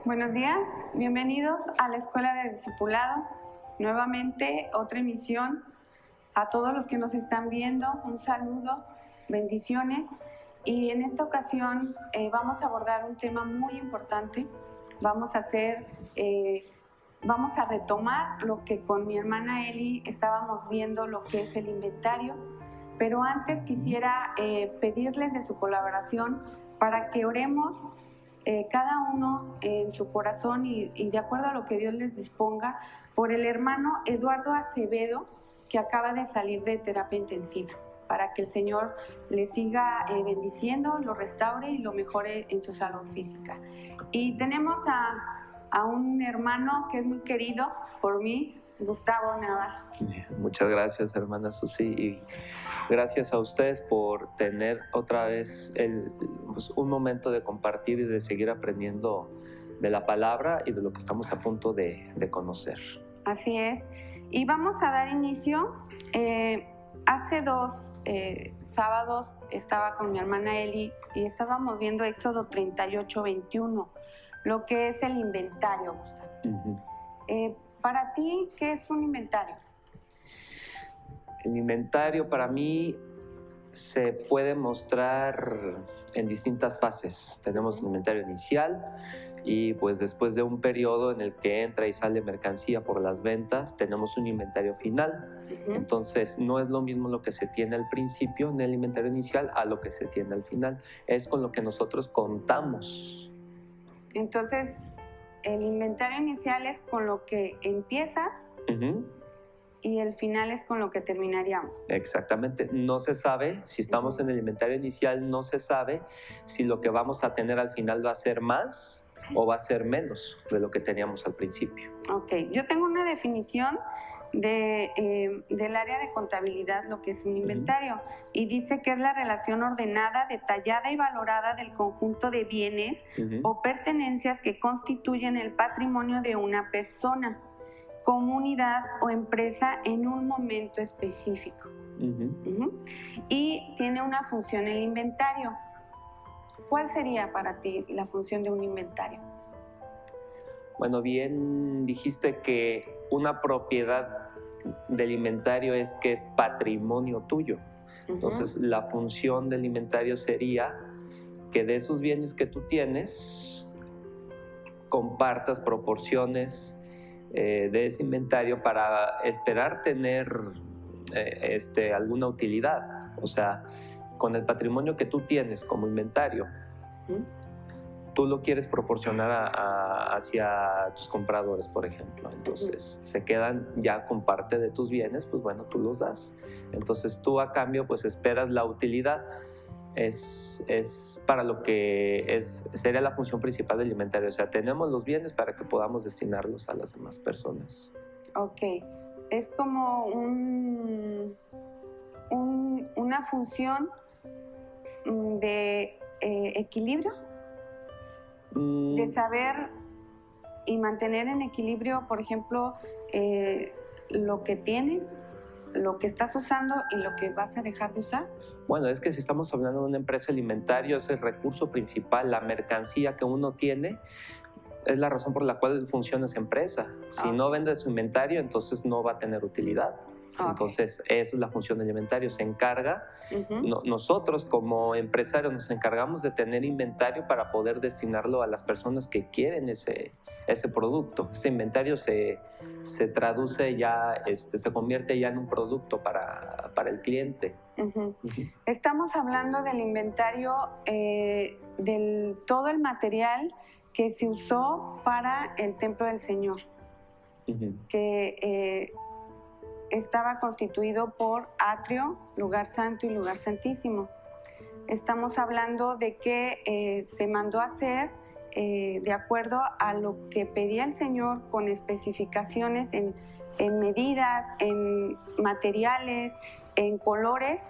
Buenos días, bienvenidos a la Escuela de Discipulado. Nuevamente otra emisión. A todos los que nos están viendo, un saludo, bendiciones. Y en esta ocasión vamos a abordar un tema muy importante. Vamos a retomar lo que con mi hermana Eli estábamos viendo, lo que es el inventario. Pero antes quisiera pedirles de su colaboración para que oremos cada uno en su corazón y de acuerdo a lo que Dios les disponga, por el hermano Eduardo Acevedo, que acaba de salir de terapia intensiva, para que el Señor le siga bendiciendo, lo restaure y lo mejore en su salud física. Y tenemos a un hermano que es muy querido por mí, Gustavo Navarro. Muchas gracias, hermana Susi, y gracias a ustedes por tener otra vez un momento de compartir y de seguir aprendiendo de la palabra y de lo que estamos a punto de conocer. Así es. Y vamos a dar inicio. Hace 2 sábados estaba con mi hermana Eli y estábamos viendo Éxodo 38:21, lo que es el inventario, Gustavo. Uh-huh. Para ti, ¿qué es un inventario? El inventario para mí se puede mostrar en distintas fases. Tenemos el inventario inicial y pues después de un periodo en el que entra y sale mercancía por las ventas, tenemos un inventario final. Uh-huh. Entonces no es lo mismo lo que se tiene al principio en el inventario inicial a lo que se tiene al final. Es con lo que nosotros contamos. Entonces, el inventario inicial es con lo que empiezas. Uh-huh. Y el final es con lo que terminaríamos. Exactamente. No se sabe, si estamos en el inventario inicial, no se sabe si lo que vamos a tener al final va a ser más o va a ser menos de lo que teníamos al principio. Ok, yo tengo una definición del área de contabilidad, lo que es un inventario, uh-huh. Y dice que es la relación ordenada, detallada y valorada del conjunto de bienes, uh-huh. O pertenencias que constituyen el patrimonio de una persona, comunidad o empresa en un momento específico. Uh-huh. Uh-huh. Y tiene una función el inventario. ¿Cuál sería para ti la función de un inventario? Bueno, bien dijiste que una propiedad del inventario es que es patrimonio tuyo. Uh-huh. Entonces, la función del inventario sería que de esos bienes que tú tienes, compartas proporciones de ese inventario para esperar tener alguna utilidad. O sea, con el patrimonio que tú tienes como inventario, ¿sí? Tú lo quieres proporcionar hacia tus compradores, por ejemplo. Entonces, se quedan ya con parte de tus bienes, pues bueno, tú los das. Entonces, tú a cambio, pues esperas la utilidad. Es para lo que sería la función principal del inventario. O sea, tenemos los bienes para que podamos destinarlos a las demás personas. Ok. Es como una función de equilibrio, de saber y mantener en equilibrio, por ejemplo, lo que tienes, lo que estás usando y lo que vas a dejar de usar. Bueno, es que si estamos hablando de una empresa alimentaria, es el recurso principal, la mercancía que uno tiene, es la razón por la cual funciona esa empresa. Si no vende su inventario, entonces no va a tener utilidad. Okay. Entonces, esa es la función del inventario. Se encarga, uh-huh. Nosotros como empresarios nos encargamos de tener inventario para poder destinarlo a las personas que quieren ese producto. Ese inventario se traduce ya, se convierte ya en un producto para el cliente. Uh-huh. Uh-huh. Estamos hablando del inventario, del todo el material que se usó para el templo del Señor, uh-huh. Que estaba constituido por atrio, lugar santo y lugar santísimo. Estamos hablando de que se mandó a hacer de acuerdo a lo que pedía el Señor, con especificaciones en medidas, en materiales, en colores,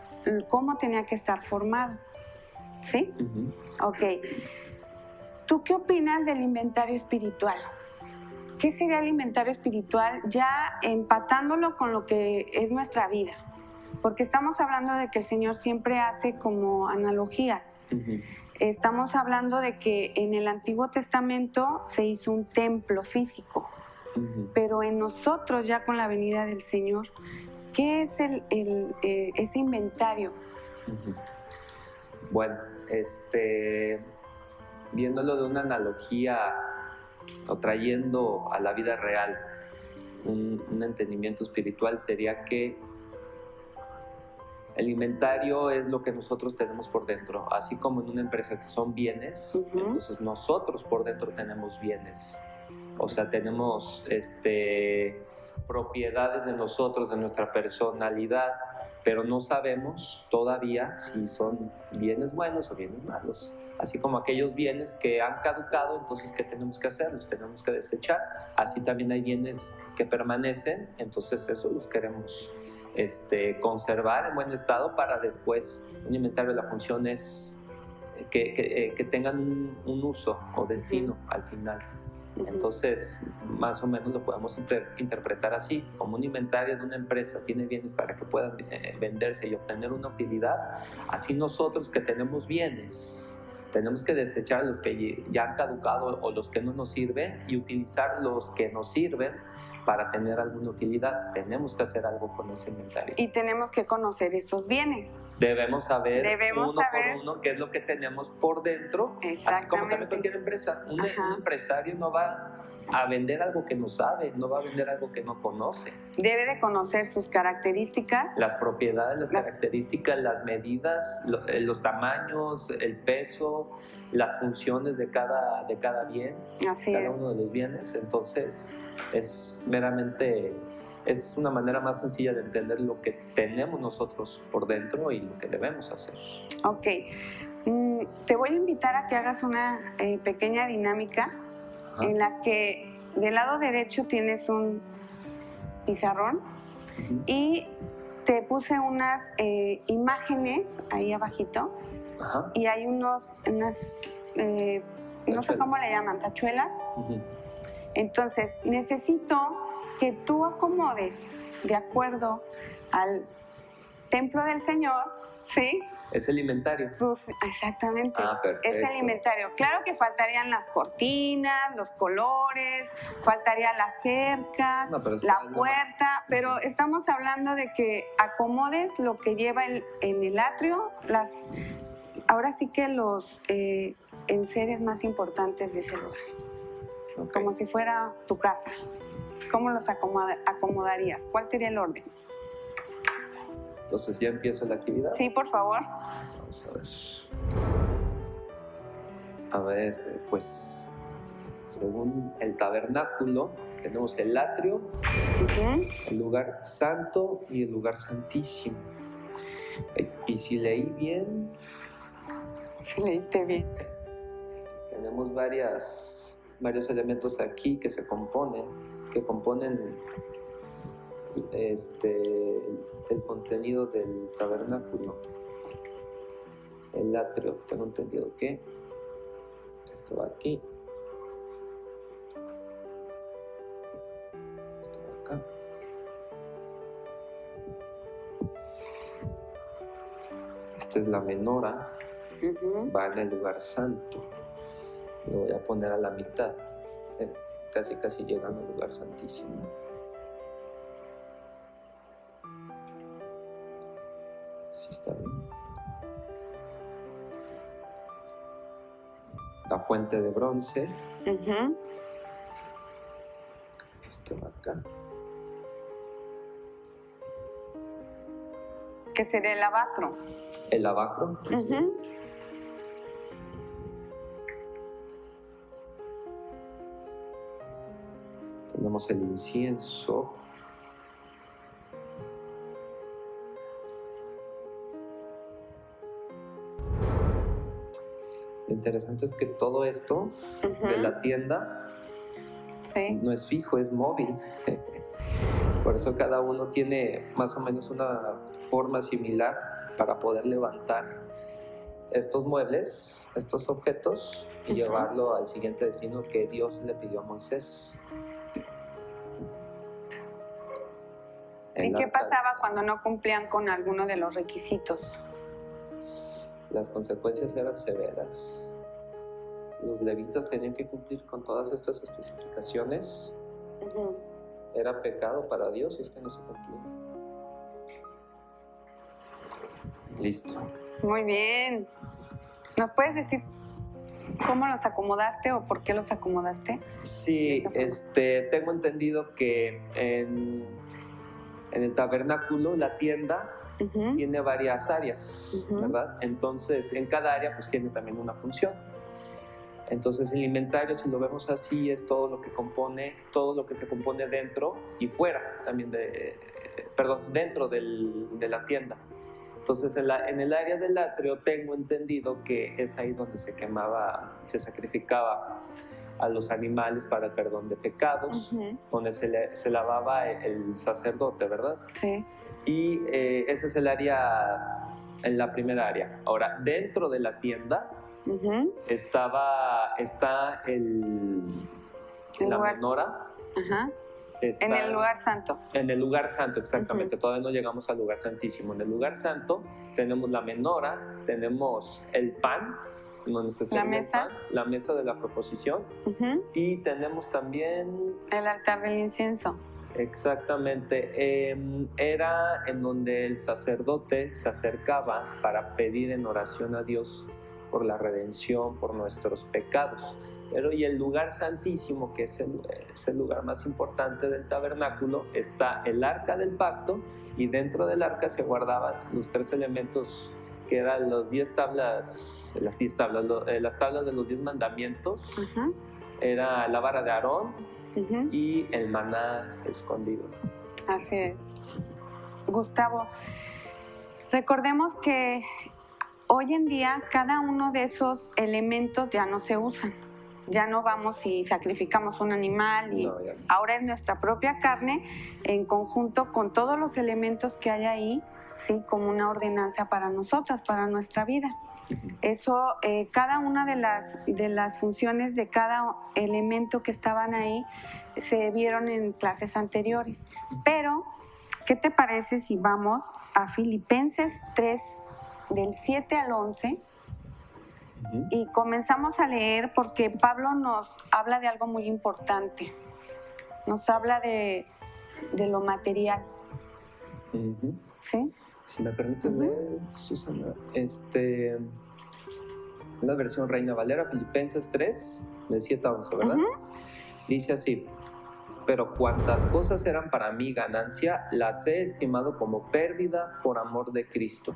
cómo tenía que estar formado. ¿Sí? Uh-huh. Ok. ¿Tú qué opinas del inventario espiritual? ¿Qué sería el inventario espiritual ya empatándolo con lo que es nuestra vida? Porque estamos hablando de que el Señor siempre hace como analogías. Uh-huh. Estamos hablando de que en el Antiguo Testamento se hizo un templo físico, pero en nosotros ya con la venida del Señor, ¿qué es ese inventario? Bueno, viéndolo de una analogía o trayendo a la vida real un entendimiento espiritual, sería que el inventario es lo que nosotros tenemos por dentro, así como en una empresa que son bienes, entonces nosotros por dentro tenemos bienes, o sea, tenemos propiedades de nosotros, de nuestra personalidad, pero no sabemos todavía si son bienes buenos o bienes malos. Así como aquellos bienes que han caducado, entonces ¿qué tenemos que hacer? Los tenemos que desechar. Así también hay bienes que permanecen, entonces eso los queremos conservar en buen estado para después. Un inventario, la función es que tengan un uso o destino al final. Entonces, más o menos lo podemos interpretar así, como un inventario de una empresa tiene bienes para que puedan venderse y obtener una utilidad, así nosotros que tenemos bienes, tenemos que desechar los que ya han caducado o los que no nos sirven y utilizar los que nos sirven para tener alguna utilidad. Tenemos que hacer algo con ese inventario. Y tenemos que conocer esos bienes. Debemos saber uno por uno qué es lo que tenemos por dentro. Así como también cualquier empresa. Un empresario no va a vender algo que no sabe, no va a vender algo que no conoce. Debe de conocer sus características. Las propiedades, las características, las medidas, los tamaños, el peso, las funciones de cada bien, cada uno de los bienes. Entonces, es meramente, es una manera más sencilla de entender lo que tenemos nosotros por dentro y lo que debemos hacer. Ok. Te voy a invitar a que hagas una pequeña dinámica en la que del lado derecho tienes un pizarrón y te puse unas imágenes ahí abajito y hay unas, no sé cómo le llaman, tachuelas. Entonces, necesito que tú acomodes de acuerdo al templo del Señor, ¿sí? Es el inventario. Exactamente. Perfecto. Es el inventario. Claro que faltarían las cortinas, los colores, faltaría la cerca, la puerta, pero estamos hablando de que acomodes lo que lleva en el atrio, ahora sí que los enseres más importantes de ese lugar. Como si fuera tu casa. ¿Cómo los acomodarías? ¿Cuál sería el orden? Entonces, ¿ya empiezo la actividad? Sí, por favor. Vamos a ver. A ver, pues, según el tabernáculo, tenemos el atrio, el lugar santo y el lugar santísimo. Y si leí bien... Si leíste bien. Tenemos varios elementos aquí que componen el contenido del tabernáculo. El atrio, tengo entendido que esto va aquí, esto va acá, esta es la menora, va en el lugar santo, lo voy a poner a la mitad, casi llegando al lugar santísimo. Sí, está bien. La fuente de bronce. Esto va acá. ¿Qué sería el lavacro? El lavacro, así es. Tenemos el incienso. Lo interesante es que todo esto de la tienda no es fijo, es móvil. Por eso cada uno tiene más o menos una forma similar para poder levantar estos muebles, estos objetos y llevarlo al siguiente destino que Dios le pidió a Moisés. ¿Y qué pasaba cuando no cumplían con alguno de los requisitos? las consecuencias eran severas. Los levitas tenían que cumplir con todas estas especificaciones. Era pecado para Dios si es que no se cumplía. Listo. Muy bien. ¿Nos puedes decir cómo los acomodaste o por qué los acomodaste? Sí, tengo entendido que en el tabernáculo, la tienda, tiene varias áreas, ¿verdad? Entonces, en cada área pues tiene también una función. Entonces, el inventario, si lo vemos así, es todo lo que se compone dentro y fuera también dentro de la tienda. Entonces, en el área del atrio tengo entendido que es ahí donde se sacrificaba a los animales para el perdón de pecados, donde se lavaba el sacerdote, ¿verdad? Sí. Y ese es el área, en la primera área. Ahora, dentro de la tienda está la menora. En el lugar santo. En el lugar santo, exactamente. Todavía no llegamos al lugar santísimo. En el lugar santo tenemos la menora, tenemos el pan, donde se sirve el pan, la mesa de la proposición, y tenemos también el altar del incienso. Exactamente. Era en donde el sacerdote se acercaba para pedir en oración a Dios por la redención, por nuestros pecados. Pero y el lugar santísimo, que es el lugar más importante del tabernáculo, está el arca del pacto, y dentro del arca se guardaban los 3 elementos que eran las tablas de los 10 mandamientos. Era la vara de Aarón y el maná escondido. Así es. Gustavo, recordemos que hoy en día cada uno de esos elementos ya no se usan. Ya no vamos y sacrificamos un animal, y ahora es nuestra propia carne en conjunto con todos los elementos que hay ahí, ¿sí? Como una ordenanza para nosotras, para nuestra vida. Eso, cada una de las funciones de cada elemento que estaban ahí se vieron en clases anteriores. Pero, ¿qué te parece si vamos a Filipenses 3, del 7 al 11? Y comenzamos a leer porque Pablo nos habla de algo muy importante. Nos habla de lo material. ¿Sí? Si me permites leer, Susana. La versión Reina Valera, Filipenses 3, del 7 a 11, ¿verdad? Dice así: pero cuantas cosas eran para mí ganancia, las he estimado como pérdida por amor de Cristo.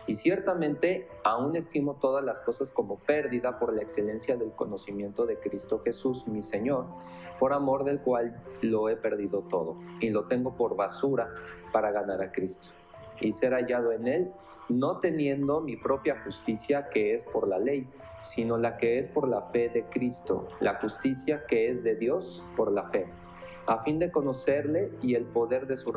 Y ciertamente aún estimo todas las cosas como pérdida por la excelencia del conocimiento de Cristo Jesús, mi Señor, por amor del cual lo he perdido todo, y lo tengo por basura para ganar a Cristo, y ser hallado en Él, no teniendo mi propia justicia que es por la ley, sino la que es por la fe de Cristo, la justicia que es de Dios por la fe, a fin de conocerle y el poder de su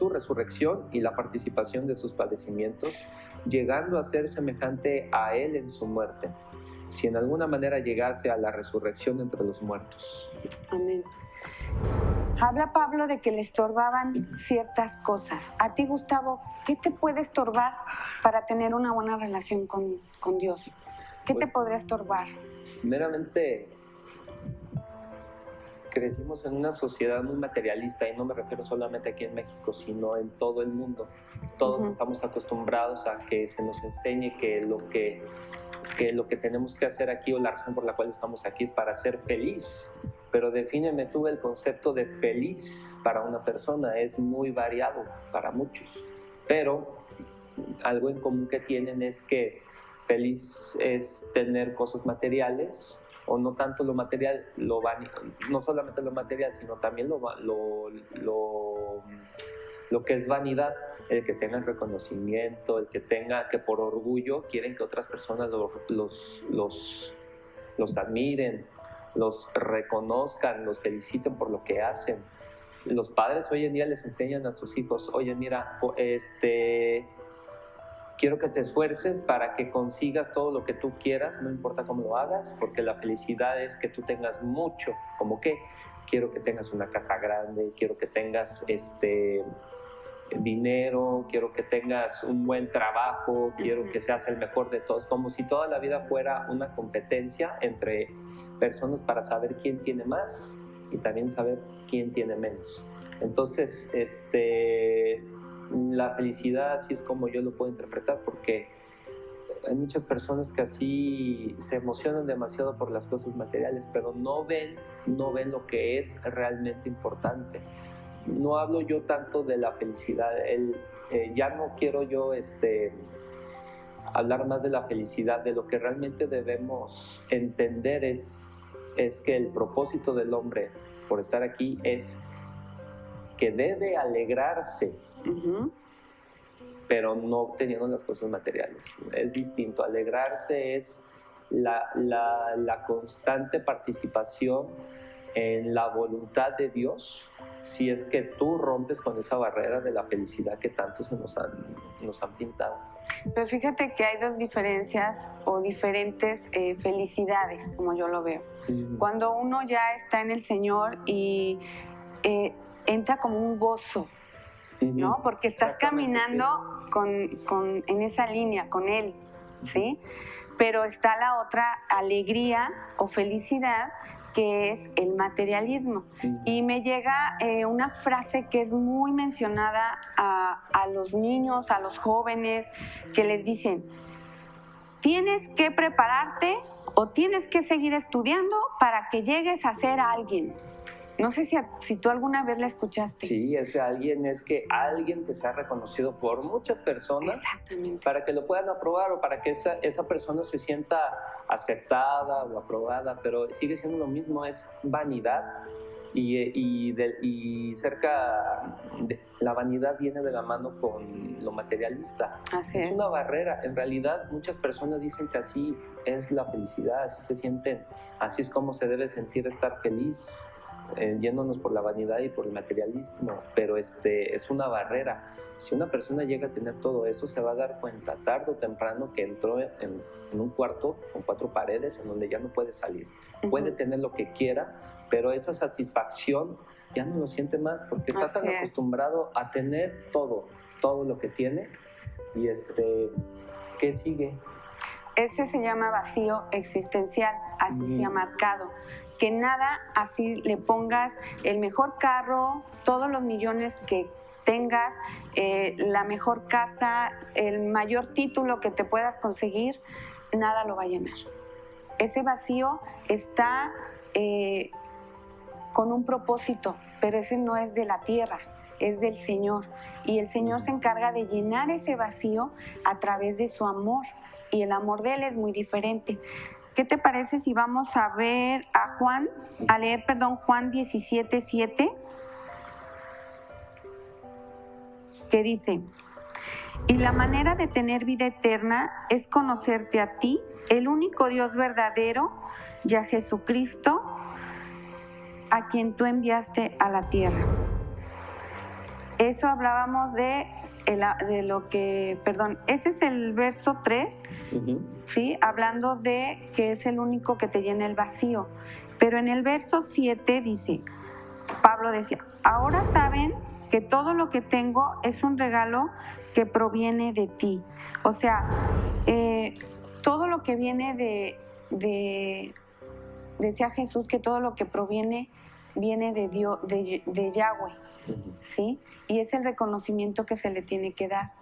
resurrección y la participación de sus padecimientos, llegando a ser semejante a Él en su muerte, si en alguna manera llegase a la resurrección entre los muertos. Amén. Habla Pablo de que le estorbaban ciertas cosas. A ti, Gustavo, ¿qué te puede estorbar para tener una buena relación con Dios? ¿Qué te podría estorbar? Meramente crecimos en una sociedad muy materialista, y no me refiero solamente aquí en México, sino en todo el mundo. Todos estamos acostumbrados a que se nos enseñe que lo que tenemos que hacer aquí, o la razón por la cual estamos aquí, es para ser feliz. Pero defíneme tú el concepto de feliz para una persona. Es muy variado para muchos, pero algo en común que tienen es que feliz es tener cosas materiales, o no tanto lo material, no solamente lo material, sino también lo que es vanidad, el que tengan reconocimiento, el que por orgullo quieren que otras personas los admiren, los reconozcan, los feliciten por lo que hacen. Los padres hoy en día les enseñan a sus hijos: oye, mira, quiero que te esfuerces para que consigas todo lo que tú quieras, no importa cómo lo hagas, porque la felicidad es que tú tengas mucho. ¿Cómo qué? Quiero que tengas una casa grande, quiero que tengas dinero, quiero que tengas un buen trabajo, quiero que seas el mejor de todos, como si toda la vida fuera una competencia entre personas para saber quién tiene más y también saber quién tiene menos. Entonces, la felicidad así es como yo lo puedo interpretar, porque hay muchas personas que así se emocionan demasiado por las cosas materiales, pero no ven lo que es realmente importante. No hablo yo tanto de la felicidad, ya no quiero yo hablar más de la felicidad. De lo que realmente debemos entender es que el propósito del hombre por estar aquí es que debe alegrarse, pero no teniendo las cosas materiales. Es distinto. Alegrarse es la constante participación en la voluntad de Dios, si es que tú rompes con esa barrera de la felicidad que tanto nos han pintado. Pero fíjate que hay dos diferencias o diferentes felicidades, como yo lo veo. Cuando uno ya está en el Señor y entra como un gozo, ¿no? Porque estás caminando en esa línea con Él, ¿sí? Pero está la otra alegría o felicidad, que es el materialismo. Y me llega una frase que es muy mencionada a los niños, a los jóvenes, que les dicen: tienes que prepararte o tienes que seguir estudiando para que llegues a ser alguien. No sé si tú alguna vez la escuchaste. Sí, ese alguien es que alguien que sea reconocido por muchas personas. Exactamente. Para que lo puedan aprobar o para que esa persona se sienta aceptada o aprobada, pero sigue siendo lo mismo, es vanidad. Y cerca la vanidad viene de la mano con lo materialista. Así es una barrera. En realidad muchas personas dicen que así es la felicidad, así se sienten, así es como se debe sentir estar feliz, yéndonos por la vanidad y por el materialismo, pero es una barrera. Si una persona llega a tener todo eso, se va a dar cuenta tarde o temprano que entró en un cuarto con 4 paredes en donde ya no puede salir. Puede tener lo que quiera, pero esa satisfacción ya no lo siente más, porque está tan acostumbrado a tener todo lo que tiene. Y ¿qué sigue? Ese se llama vacío existencial, así se ha marcado. Que nada, así le pongas el mejor carro, todos los millones que tengas, la mejor casa, el mayor título que te puedas conseguir, nada lo va a llenar. Ese vacío está con un propósito, pero ese no es de la tierra, es del Señor. Y el Señor se encarga de llenar ese vacío a través de su amor. Y el amor de Él es muy diferente. ¿Qué te parece si vamos a leer Juan 17:7? Que dice: y la manera de tener vida eterna es conocerte a ti, el único Dios verdadero, y a Jesucristo, a quien tú enviaste a la tierra. Eso hablábamos ese es el verso 3, ¿sí? Hablando de que es el único que te llena el vacío. Pero en el verso 7 dice, Pablo decía: ahora saben que todo lo que tengo es un regalo que proviene de ti. O sea, todo lo que viene decía Jesús, que todo lo que viene de Dios, de Yahweh, ¿sí? Y es el reconocimiento que se le tiene que dar.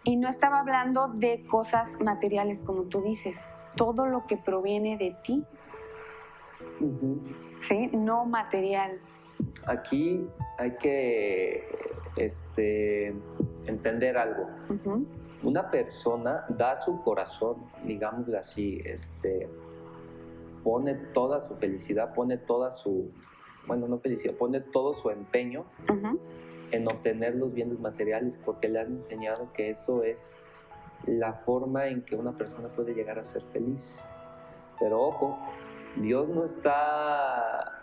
Y no estaba hablando de cosas materiales, como tú dices, todo lo que proviene de ti, ¿sí? No material. Aquí hay que entender algo. Una persona da su corazón, digámoslo así, pone toda su felicidad, pone toda su, no felicidad, pone todo su empeño en obtener los bienes materiales, porque le han enseñado que eso es la forma en que una persona puede llegar a ser feliz. Pero ojo, Dios no está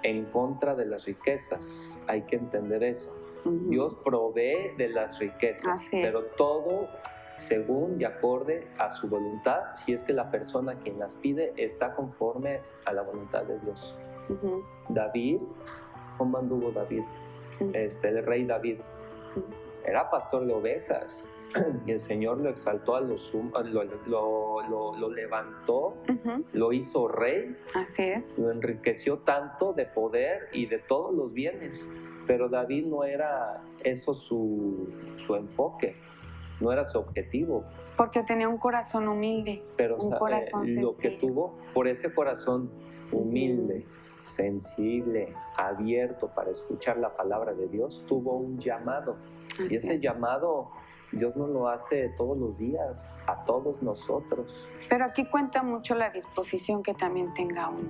en contra de las riquezas, hay que entender eso. Dios provee de las riquezas, pero todo según y acorde a su voluntad, si es que la persona quien las pide está conforme a la voluntad de Dios. David, ¿cómo anduvo David? el rey David. Era pastor de ovejas y el Señor lo exaltó a lo levantó, lo hizo rey. Así es. Lo enriqueció tanto de poder y de todos los bienes. Pero David no era eso su enfoque, no era su objetivo. Porque tenía un corazón humilde, pero un corazón lo que sencillo. tuvo, por ese corazón humilde, sensible, abierto para escuchar la palabra de Dios, tuvo un llamado. Y ese llamado Dios nos lo hace todos los días, a todos nosotros. Pero aquí cuenta mucho la disposición que también tenga uno.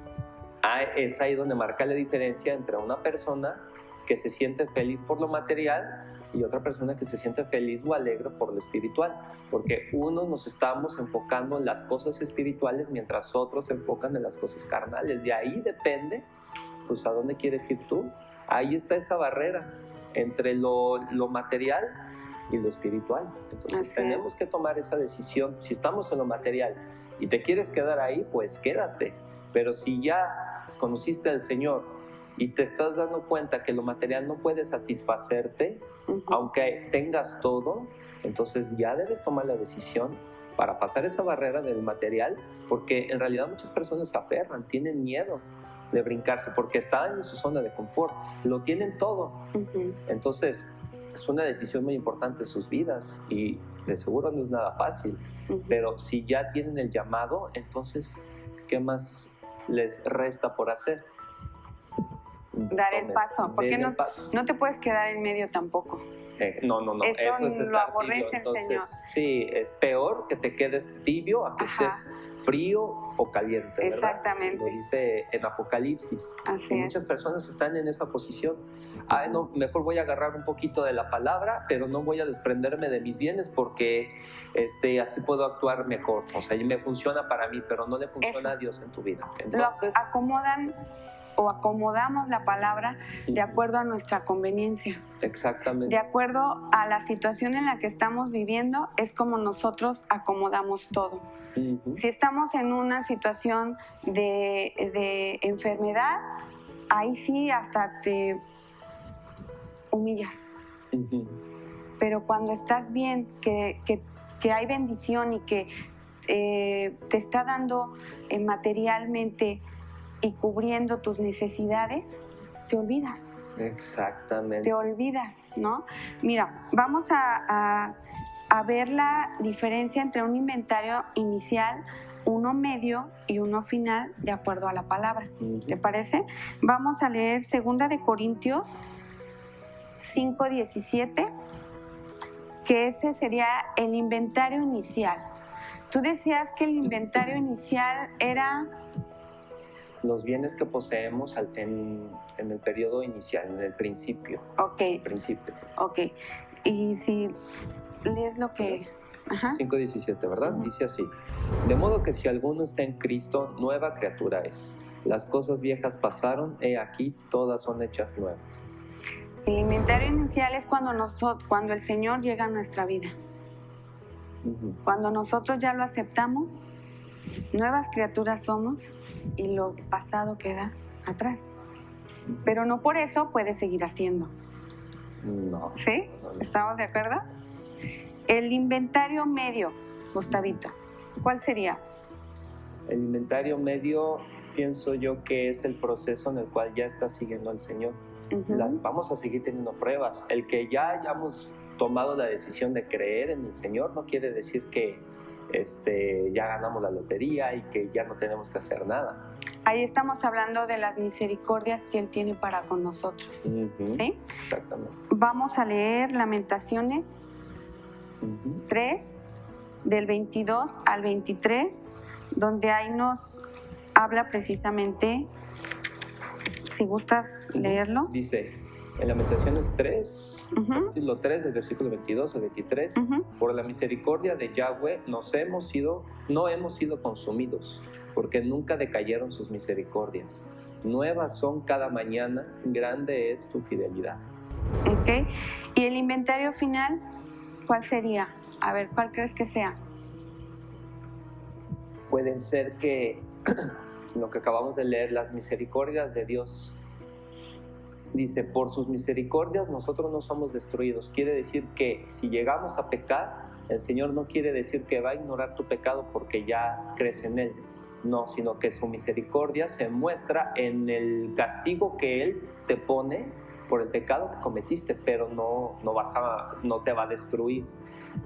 Es ahí donde marca la diferencia entre una persona que se siente feliz por lo material y otra persona que se siente feliz o alegre por lo espiritual, porque unos nos estamos enfocando en las cosas espirituales mientras otros se enfocan en las cosas carnales. De ahí depende, pues, a dónde quieres ir tú. Ahí está esa barrera entre lo material y lo espiritual. Entonces tenemos que tomar esa decisión. Si estamos en lo material y te quieres quedar ahí, pues quédate. Pero si ya conociste al Señor y te estás dando cuenta que lo material no puede satisfacerte, aunque tengas todo, entonces ya debes tomar la decisión para pasar esa barrera del material, porque en realidad muchas personas se aferran, tienen miedo de brincarse, porque están en su zona de confort, lo tienen todo. Entonces es una decisión muy importante en sus vidas y de seguro no es nada fácil, pero si ya tienen el llamado, entonces ¿qué más les resta por hacer? Dar el paso, porque no te puedes quedar en medio tampoco. No, eso es lo estar aborrece tibio. el Entonces, Señor. Sí, es peor que te quedes tibio a que estés frío o caliente, ¿verdad? Exactamente. Lo dice en Apocalipsis. Así y muchas personas están en esa posición. No, mejor voy a agarrar un poquito de la palabra, pero no voy a desprenderme de mis bienes porque así puedo actuar mejor. O sea, me funciona para mí, pero no le funciona a Dios en tu vida. Entonces, lo acomodan o acomodamos la palabra de acuerdo a nuestra conveniencia. Exactamente. De acuerdo a la situación en la que estamos viviendo, es como nosotros acomodamos todo. Si estamos en una situación de enfermedad, ahí sí hasta te humillas. Pero cuando estás bien, que hay bendición y que te está dando materialmente y cubriendo tus necesidades, te olvidas. Exactamente. Te olvidas, ¿no? Mira, vamos a ver la diferencia entre un inventario inicial, uno medio y uno final, de acuerdo a la palabra. ¿Te parece? Vamos a leer 2 de Corintios 5:17, que ese sería el inventario inicial. Tú decías que el inventario inicial era los bienes que poseemos en el periodo inicial, en el principio. Ok. Principio. Ok. Y si lees lo que... 5:17, ¿verdad? Dice así: de modo que si alguno está en Cristo, nueva criatura es. Las cosas viejas pasaron, he aquí, todas son hechas nuevas. El inventario inicial es cuando el Señor llega a nuestra vida. Cuando nosotros ya lo aceptamos, nuevas criaturas somos y lo pasado queda atrás. Pero no por eso puedes seguir haciendo. No. ¿Sí? ¿Estamos de acuerdo? El inventario medio, Gustavito, ¿cuál sería? El inventario medio, pienso yo que es el proceso en el cual ya estás siguiendo al Señor. Vamos a seguir teniendo pruebas. El que ya hayamos tomado la decisión de creer en el Señor no quiere decir que ya ganamos la lotería y que ya no tenemos que hacer nada. Ahí estamos hablando de las misericordias que Él tiene para con nosotros. ¿Sí? Exactamente. Vamos a leer Lamentaciones 3, del 22 al 23, donde ahí nos habla precisamente, si gustas leerlo. Dice, en Lamentaciones 3, capítulo 3, del versículo 22 al 23, por la misericordia de Yahweh no hemos sido consumidos, porque nunca decayeron sus misericordias. Nuevas son cada mañana, grande es tu fidelidad. Ok. ¿Y el inventario final, cuál sería? A ver, ¿cuál crees que sea? Pueden ser que lo que acabamos de leer, las misericordias de Dios dice, por sus misericordias nosotros no somos destruidos. Quiere decir que si llegamos a pecar, el Señor no quiere decir que va a ignorar tu pecado porque ya crees en Él. No, sino que su misericordia se muestra en el castigo que Él te pone por el pecado que cometiste, pero no te va a destruir.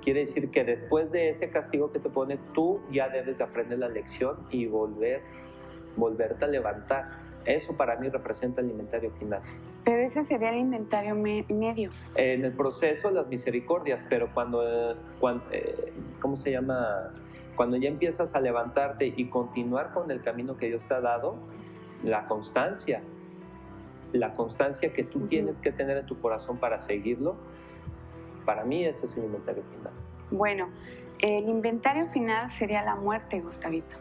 Quiere decir que después de ese castigo que te pone, tú ya debes de aprender la lección y volverte a levantar. Eso para mí representa el inventario final. Pero ese sería el inventario medio. En el proceso, las misericordias, pero ¿cómo se llama? Cuando ya empiezas a levantarte y continuar con el camino que Dios te ha dado, la constancia que tú tienes que tener en tu corazón para seguirlo, para mí ese es el inventario final. Bueno, el inventario final sería la muerte, Gustavito.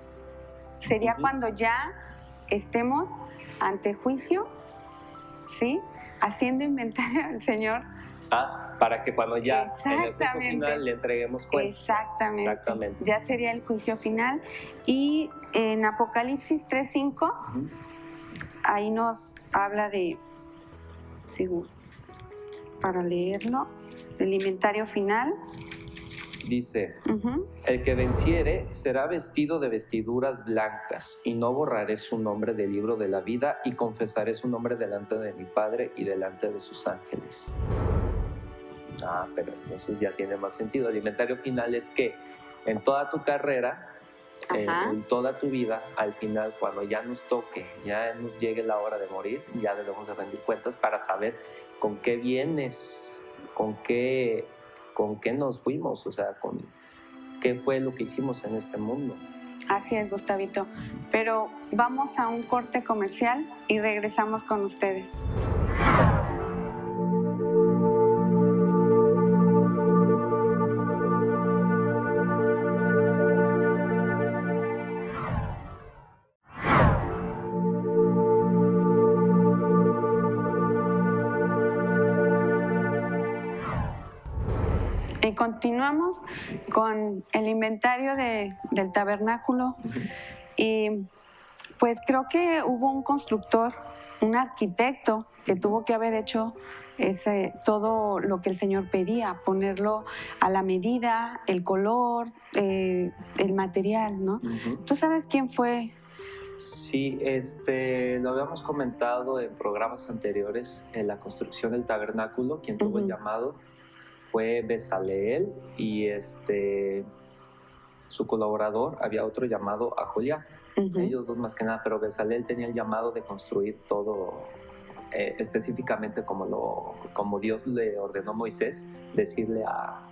Sería cuando ya estemos ante juicio, ¿sí? Haciendo inventario al Señor. Para que cuando ya en el juicio final le entreguemos cuenta. Exactamente. Ya sería el juicio final. Y en Apocalipsis 3:5, ahí nos habla de, para leerlo, del inventario final. Dice, el que venciere será vestido de vestiduras blancas, y no borraré su nombre del libro de la vida, y confesaré su nombre delante de mi Padre y delante de sus ángeles. Pero entonces ya tiene más sentido. El inventario final es que en toda tu carrera, en toda tu vida, al final, cuando ya nos toque, ya nos llegue la hora de morir, ya debemos de rendir cuentas para saber con qué vienes, con qué nos fuimos, o sea, con qué fue lo que hicimos en este mundo. Así es, Gustavito. Pero vamos a un corte comercial y regresamos con ustedes. Y continuamos con el inventario del tabernáculo. Y pues creo que hubo un constructor, un arquitecto que tuvo que haber hecho todo lo que el Señor pedía, ponerlo a la medida, el color, el material, ¿no? ¿Tú sabes quién fue? Sí, lo habíamos comentado en programas anteriores, en la construcción del tabernáculo, quien tuvo el llamado fue Bezaleel, y su colaborador había otro llamado Aholiab. Ellos dos más que nada, pero Bezaleel tenía el llamado de construir todo específicamente como Dios le ordenó a Moisés decirle a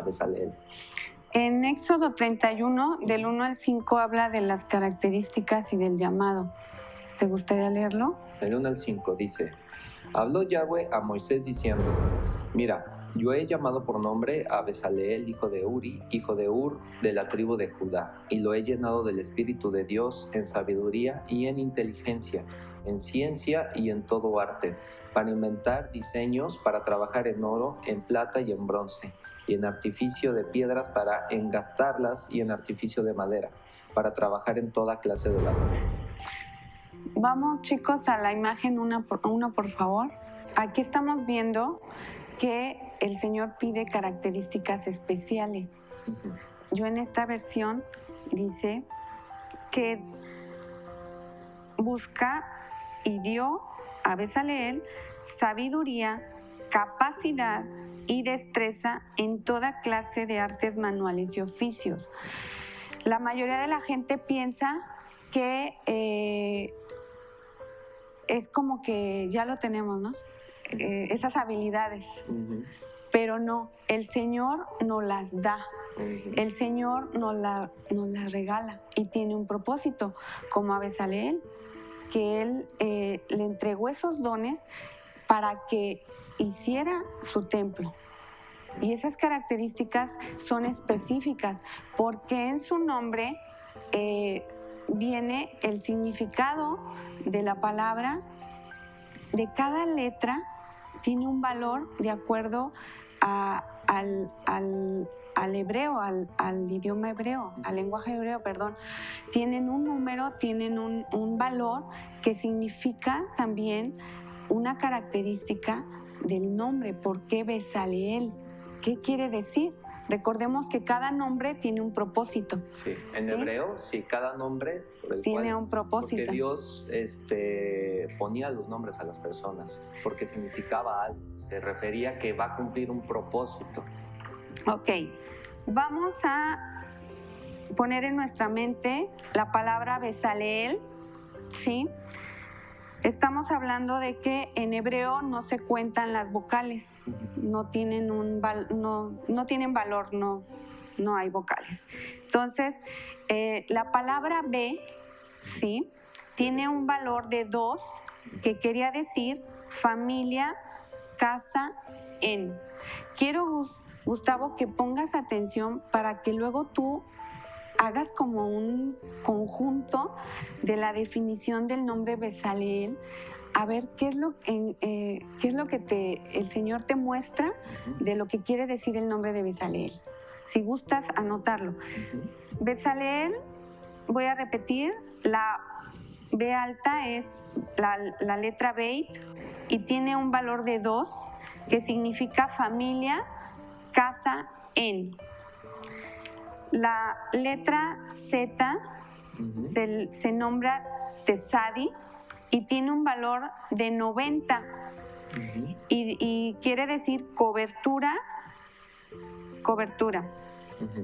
Bezaleel. En Éxodo 31, del 1 al 5, habla de las características y del llamado. ¿Te gustaría leerlo? Del 1 al 5 dice, habló Yahweh a Moisés diciendo, mira, yo he llamado por nombre a Bezaleel, hijo de Uri, hijo de Ur, de la tribu de Judá, y lo he llenado del Espíritu de Dios en sabiduría y en inteligencia, en ciencia y en todo arte, para inventar diseños, para trabajar en oro, en plata y en bronce, y en artificio de piedras para engastarlas y en artificio de madera, para trabajar en toda clase de labor. Vamos, chicos, a la imagen una por favor. Aquí estamos viendo que el Señor pide características especiales. Yo en esta versión dice que busca y dio a Bezaleel sabiduría, capacidad y destreza en toda clase de artes manuales y oficios. La mayoría de la gente piensa que es como que ya lo tenemos, ¿no? Esas habilidades. Pero no, el Señor nos las da. El Señor nos las regala y tiene un propósito, como a Bezaleel, que Él le entregó esos dones para que hiciera su templo. Y esas características son específicas porque en su nombre viene el significado de la palabra. De cada letra tiene un valor de acuerdo al hebreo, al idioma hebreo, al lenguaje hebreo, perdón. Tienen un número, tienen un valor que significa también una característica del nombre. ¿Por qué Bezaleel? ¿Qué quiere decir? Recordemos que cada nombre tiene un propósito. Sí, en hebreo, sí, cada nombre tiene un propósito. Porque Dios ponía los nombres a las personas, porque significaba algo, se refería que va a cumplir un propósito. Ok, vamos a poner en nuestra mente la palabra Bezaleel, ¿sí? Estamos hablando de que en hebreo no se cuentan las vocales, no tienen valor, no hay vocales. Entonces, la palabra B, ¿sí?, tiene un valor de 2, que quería decir familia, casa, en. Quiero, Gustavo, que pongas atención para que luego tú hagas como un conjunto de la definición del nombre Bezaleel, a ver qué es lo que el Señor te muestra de lo que quiere decir el nombre de Bezaleel. Si gustas anotarlo. Bezaleel, voy a repetir, la B alta es la letra Beit y tiene un valor de 2, que significa familia, casa, en. La letra Z se nombra Tesadi y tiene un valor de 90 y quiere decir cobertura,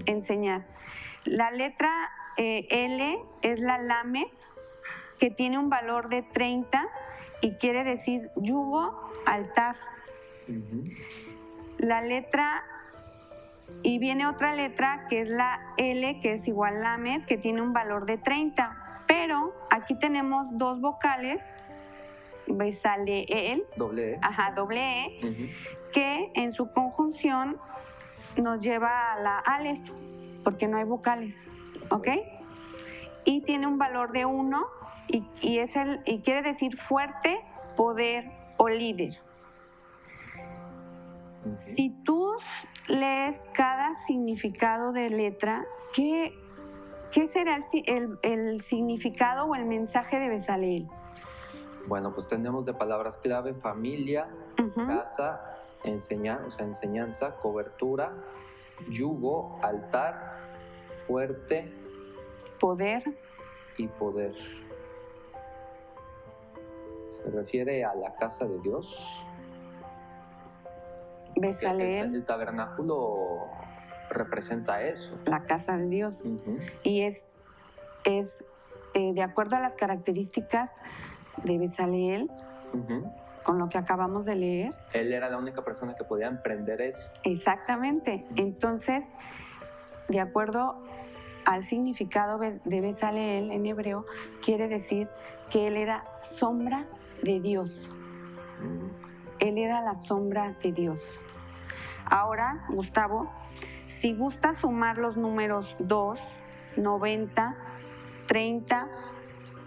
enseñar. La letra L es la Lamed, que tiene un valor de 30 y quiere decir yugo, altar. La letra Y viene otra letra que es la L, que es igual a Lamed, que tiene un valor de 30. Pero aquí tenemos 2 vocales, Bezaleel, doble E, que en su conjunción nos lleva a la Aleph, porque no hay vocales, ¿ok? Y tiene un valor de 1 y quiere decir fuerte, poder o líder. Si tú lees cada significado de letra, ¿qué será el significado o el mensaje de Bezaleel? Bueno, pues tenemos de palabras clave familia, casa, enseñanza, cobertura, yugo, altar, fuerte, poder y poder. Se refiere a la casa de Dios. Bezaleel. El tabernáculo representa eso. La casa de Dios. Y es de acuerdo a las características de Bezaleel, con lo que acabamos de leer. Él era la única persona que podía emprender eso. Exactamente. Entonces, de acuerdo al significado de Bezaleel en hebreo, quiere decir que él era sombra de Dios. Él era la sombra de Dios. Ahora, Gustavo, si gustas sumar los números 2, 90, 30,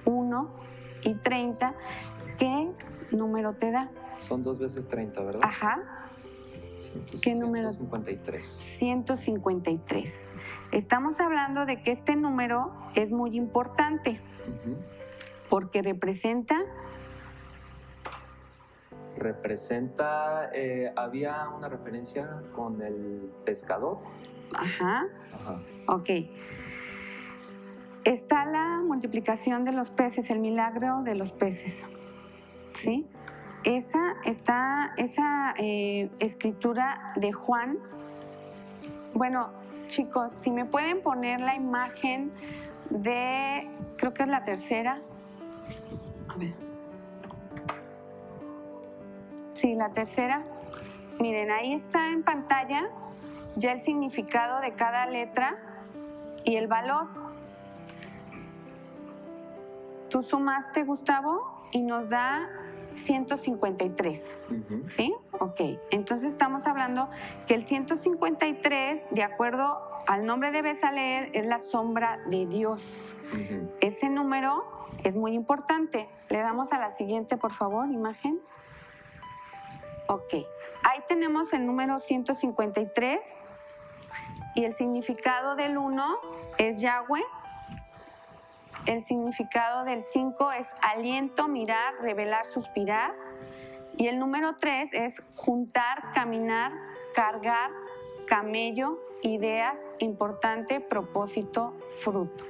1 y 30, ¿qué número te da? Son 2 veces 30, ¿verdad? Ajá. ¿Qué número? 153. 153. Estamos hablando de que este número es muy importante porque representa, había una referencia con el pescador. Ajá. Ok. Está la multiplicación de los peces, el milagro de los peces, ¿sí? Esa escritura de Juan. Bueno, chicos, si me pueden poner la imagen de, creo que es la tercera. A ver. Sí, la tercera. Miren, ahí está en pantalla ya el significado de cada letra y el valor. Tú sumaste, Gustavo, y nos da 153, ¿sí? Ok, entonces estamos hablando que el 153, de acuerdo al nombre de Bezaleel, es la sombra de Dios. Ese número es muy importante. Le damos a la siguiente, por favor, imagen. Ok, ahí tenemos el número 153 y el significado del 1 es Yahweh. El significado del 5 es aliento, mirar, revelar, suspirar. Y el número 3 es juntar, caminar, cargar, camello, ideas, importante, propósito, fruto.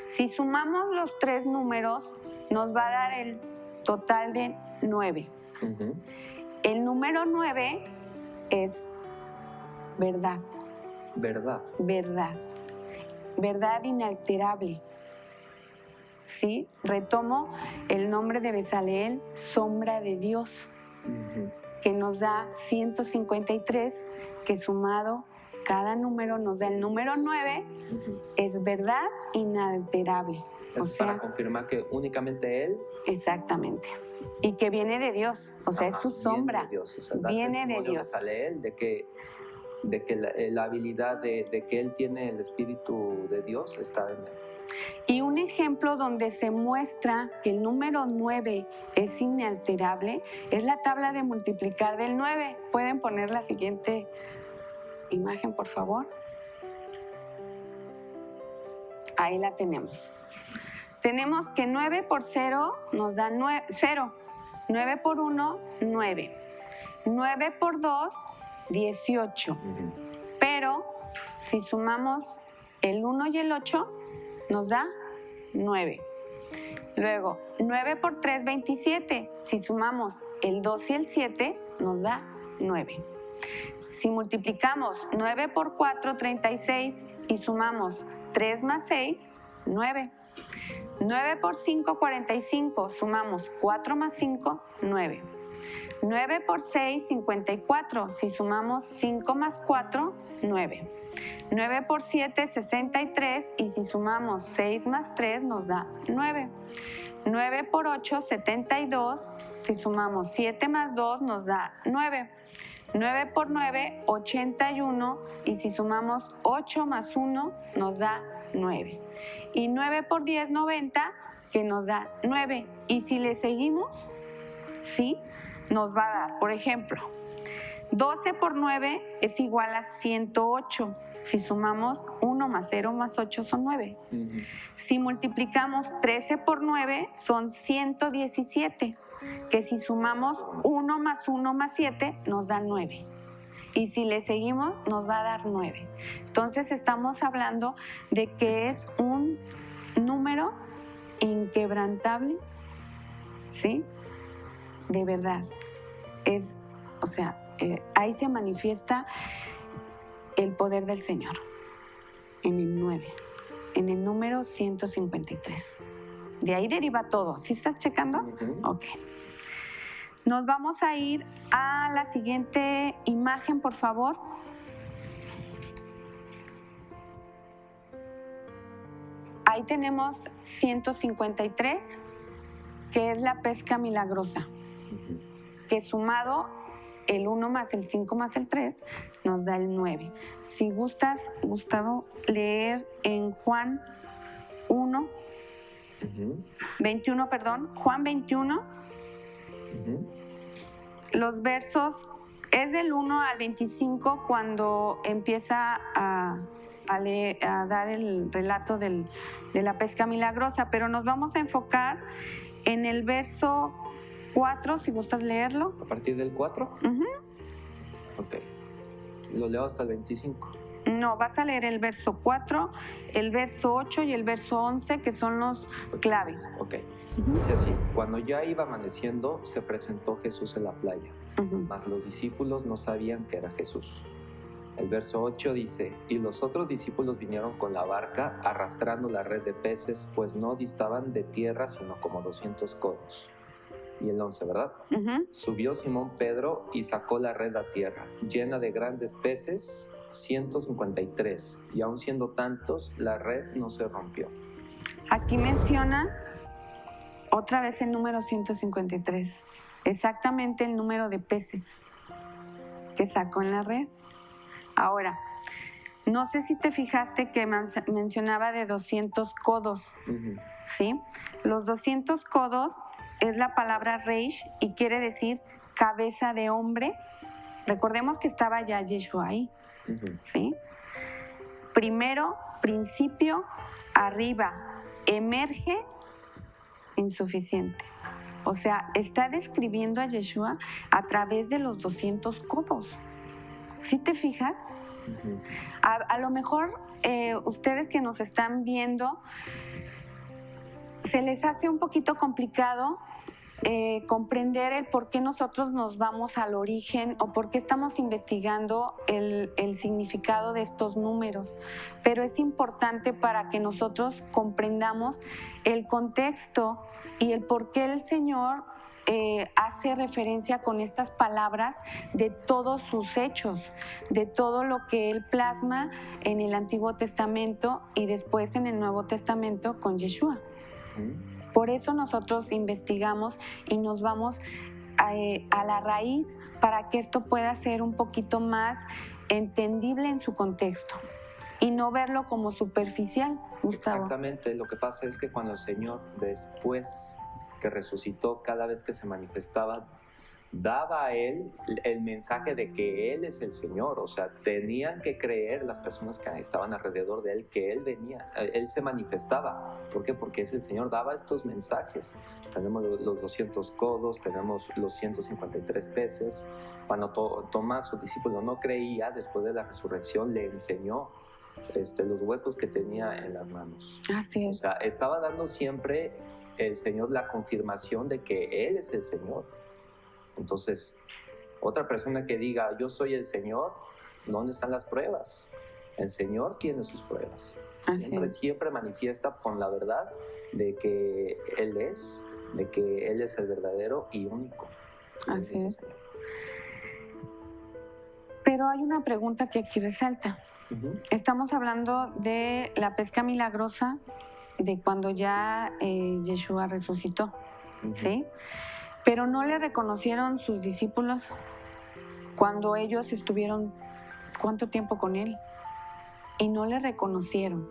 Si sumamos los 3 números, nos va a dar el total de 9. El número 9 es verdad. Verdad inalterable. ¿Sí? Retomo el nombre de Bezaleel, sombra de Dios, que nos da 153, que sumado cada número nos da el número 9, es verdad inalterable. Es para confirmar que únicamente Él. Exactamente. Y que viene de Dios, o sea, es su sombra. Viene de Dios, o sea, viene de Dios. Bezaleel de que la habilidad de que Él tiene el Espíritu de Dios está en Él. Y un ejemplo donde se muestra que el número 9 es inalterable es la tabla de multiplicar del 9. ¿Pueden poner la siguiente imagen, por favor? Ahí la tenemos. Tenemos que 9 por 0 nos da 0. 9 por 1, 9. 9 por 2, 18. Pero si sumamos el 1 y el 8, nos da 9. Luego, 9 por 3, 27. Si sumamos el 2 y el 7, nos da 9. Si multiplicamos 9 por 4, 36, y sumamos 3 más 6, 9. 9 por 5, 45. Sumamos 4 más 5, 9. 9 por 6, 54. Si sumamos 5 más 4, 9. 9 por 7, 63. Y si sumamos 6 más 3, nos da 9. 9 por 8, 72. Si sumamos 7 más 2, nos da 9. 9 por 9, 81. Y si sumamos 8 más 1, nos da 9. Y 9 por 10, 90, que nos da 9. Y si le seguimos, ¿sí?, nos va a dar, por ejemplo, 12 por 9 es igual a 108. Si sumamos 1 más 0 más 8 son 9. Si multiplicamos 13 por 9 son 117, que si sumamos 1 más 1 más 7 nos da 9. Y si le seguimos nos va a dar 9. Entonces estamos hablando de que es un número inquebrantable, ¿sí?, de verdad. Ahí se manifiesta el poder del Señor, en el 9, en el número 153. De ahí deriva todo. ¿Sí estás checando? Ok. Nos vamos a ir a la siguiente imagen, por favor. Ahí tenemos 153, que es la pesca milagrosa, que sumado el 1 más el 5 más el 3 nos da el 9. Si gustas, Gustavo, leer en Juan 1, 21, Juan 21, los versos, es del 1 al 25 cuando empieza a dar el relato de la pesca milagrosa, pero nos vamos a enfocar en el verso 4, si gustas leerlo. ¿A partir del 4? Ok. Lo leo hasta el 25. No, vas a leer el verso 4, el verso 8 y el verso 11, que son los claves. Ok. Dice así: cuando ya iba amaneciendo, se presentó Jesús en la playa, mas los discípulos no sabían que era Jesús. El verso 8 dice: y los otros discípulos vinieron con la barca, arrastrando la red de peces, pues no distaban de tierra, sino como 200 codos. Y el 11, ¿verdad? Subió Simón Pedro y sacó la red a tierra, llena de grandes peces, 153, y aun siendo tantos, la red no se rompió. Aquí menciona otra vez el número 153, exactamente el número de peces que sacó en la red. Ahora, no sé si te fijaste que mencionaba de 200 codos, ¿sí? Los 200 codos es la palabra reish y quiere decir cabeza de hombre. Recordemos que estaba ya Yeshua ahí, ¿sí? Primero, principio, arriba, emerge, insuficiente. O sea, está describiendo a Yeshua a través de los 200 codos. ¿Sí te fijas? Ujú. A lo mejor ustedes que nos están viendo, se les hace un poquito complicado comprender el por qué nosotros nos vamos al origen o por qué estamos investigando el significado de estos números. Pero es importante para que nosotros comprendamos el contexto y el por qué el Señor hace referencia con estas palabras de todos sus hechos, de todo lo que Él plasma en el Antiguo Testamento y después en el Nuevo Testamento con Yeshua. Por eso nosotros investigamos y nos vamos a la raíz para que esto pueda ser un poquito más entendible en su contexto y no verlo como superficial, Gustavo. Exactamente, lo que pasa es que cuando el Señor, después que resucitó, cada vez que se manifestaba, daba a él el mensaje de que él es el Señor. O sea, tenían que creer las personas que estaban alrededor de él que él venía, él se manifestaba. ¿Por qué? Porque es el Señor, daba estos mensajes. Tenemos los 200 codos, tenemos los 153 peces. Cuando Tomás, su discípulo, no creía, después de la resurrección le enseñó los huecos que tenía en las manos. Así es. O sea, estaba dando siempre el Señor la confirmación de que él es el Señor. Entonces, otra persona que diga, yo soy el Señor, ¿dónde están las pruebas? El Señor tiene sus pruebas. Siempre manifiesta con la verdad de que Él es, de que Él es el verdadero y único. Así es. Pero hay una pregunta que aquí resalta. Uh-huh. Estamos hablando de la pesca milagrosa de cuando ya Yeshua resucitó, uh-huh. ¿Sí? Pero no le reconocieron sus discípulos cuando ellos estuvieron ¿cuánto tiempo con él? Y no le reconocieron.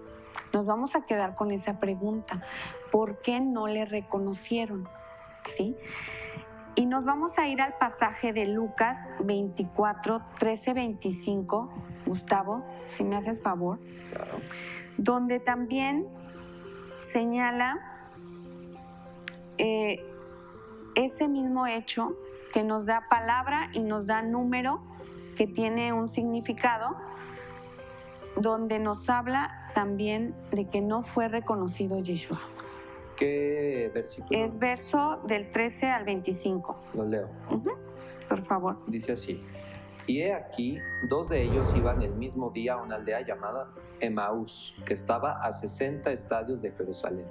Nos vamos a quedar con esa pregunta. ¿Por qué no le reconocieron? ¿Sí? Y nos vamos a ir al pasaje de Lucas 24, 13, 25. Gustavo, si me haces favor. Claro. Donde también señala ese mismo hecho que nos da palabra y nos da número que tiene un significado, donde nos habla también de que no fue reconocido Yeshua. ¿Qué versículo? Es verso del 13 al 25. Lo leo. Uh-huh. Por favor. Dice así: y he aquí, 2 de ellos iban el mismo día a una aldea llamada Emaús, que estaba a 60 estadios de Jerusalén,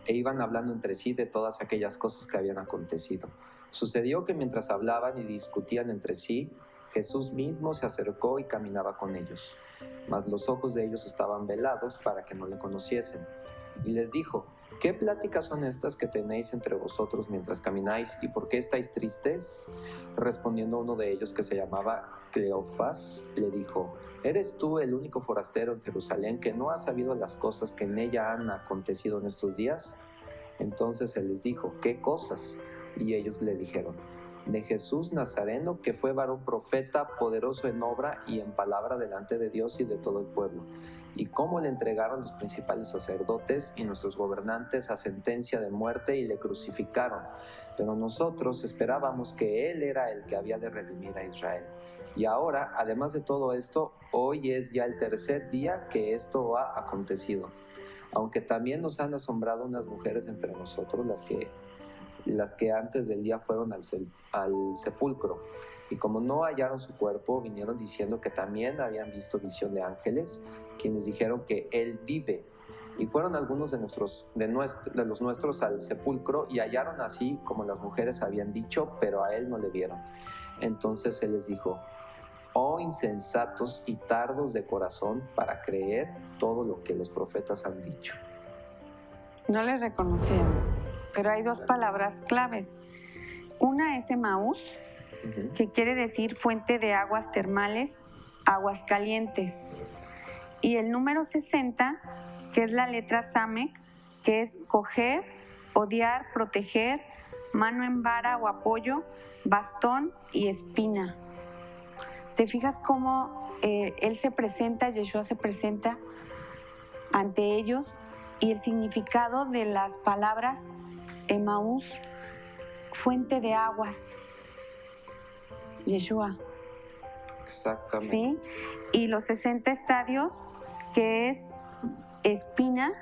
e iban hablando entre sí de todas aquellas cosas que habían acontecido. Sucedió que mientras hablaban y discutían entre sí, Jesús mismo se acercó y caminaba con ellos, mas los ojos de ellos estaban velados para que no le conociesen. Y les dijo: ¿qué pláticas son estas que tenéis entre vosotros mientras camináis, y por qué estáis tristes? Respondiendo uno de ellos, que se llamaba Cleofás, le dijo: ¿eres tú el único forastero en Jerusalén que no ha sabido las cosas que en ella han acontecido en estos días? Entonces él les dijo: ¿qué cosas? Y ellos le dijeron: de Jesús Nazareno, que fue varón profeta, poderoso en obra y en palabra delante de Dios y de todo el pueblo, y cómo le entregaron los principales sacerdotes y nuestros gobernantes a sentencia de muerte y le crucificaron. Pero nosotros esperábamos que Él era el que había de redimir a Israel. Y ahora, además de todo esto, hoy es ya el 3er día que esto ha acontecido. Aunque también nos han asombrado unas mujeres entre nosotros, las que antes del día fueron al sepulcro. Y como no hallaron su cuerpo, vinieron diciendo que también habían visto visión de ángeles, quienes dijeron que Él vive. Y fueron algunos de los nuestros al sepulcro y hallaron así como las mujeres habían dicho, pero a Él no le vieron. Entonces Él les dijo: oh insensatos y tardos de corazón para creer todo lo que los profetas han dicho. No le reconocieron, pero hay 2 palabras claves. Una es Emaús, uh-huh, que quiere decir fuente de aguas termales, aguas calientes. Y el número 60, que es la letra Samec, que es coger, odiar, proteger, mano en vara o apoyo, bastón y espina. ¿Te fijas cómo él se presenta, Yeshua se presenta ante ellos? Y el significado de las palabras Emaús fuente de aguas. Yeshua. Exactamente. ¿Sí? Y los 60 estadios, que es espina.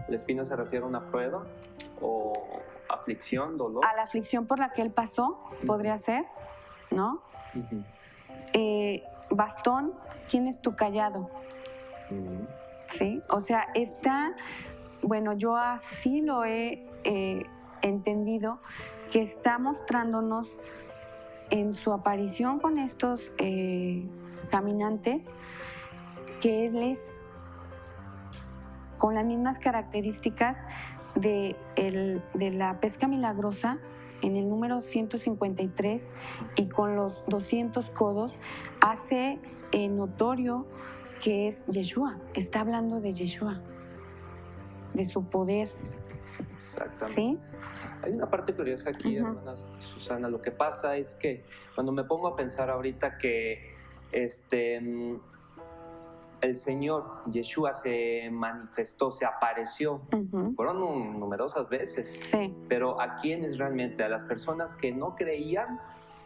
¿La espina se refiere a una prueba o aflicción, dolor? A la aflicción por la que él pasó, podría ser, ¿no? Bastón, ¿quién es tu callado? ¿Sí? O sea, bueno, yo así lo he entendido, que está mostrándonos en su aparición con estos caminantes, que él es con las mismas características de la pesca milagrosa, en el número 153, y con los 200 codos, hace notorio que es Yeshua. Está hablando de Yeshua, de su poder. Exactamente. ¿Sí? Hay una parte curiosa aquí, hermana Susana. Lo que pasa es que cuando me pongo a pensar ahorita que el Señor Yeshua se manifestó, se apareció, fueron numerosas veces, sí. Pero ¿a quiénes realmente? ¿A las personas que no creían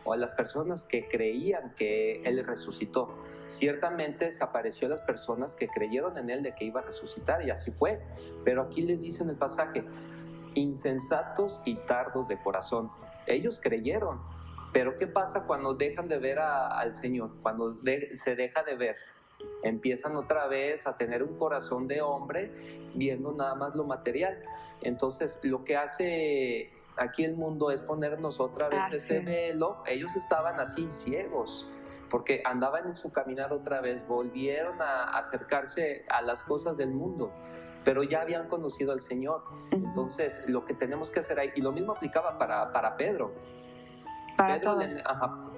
o a las personas que creían que Él resucitó? Ciertamente se apareció a las personas que creyeron en Él de que iba a resucitar, y así fue, pero aquí les dice en el pasaje: insensatos y tardos de corazón. Ellos creyeron, pero ¿qué pasa cuando dejan de ver al Señor? Cuando se deja de ver, empiezan otra vez a tener un corazón de hombre, viendo nada más lo material. Entonces, lo que hace aquí el mundo es ponernos otra vez ese velo. Ellos estaban así, ciegos, porque andaban en su caminar otra vez, volvieron a acercarse a las cosas del mundo, pero ya habían conocido al Señor. Entonces, lo que tenemos que hacer ahí, y lo mismo aplicaba para Pedro.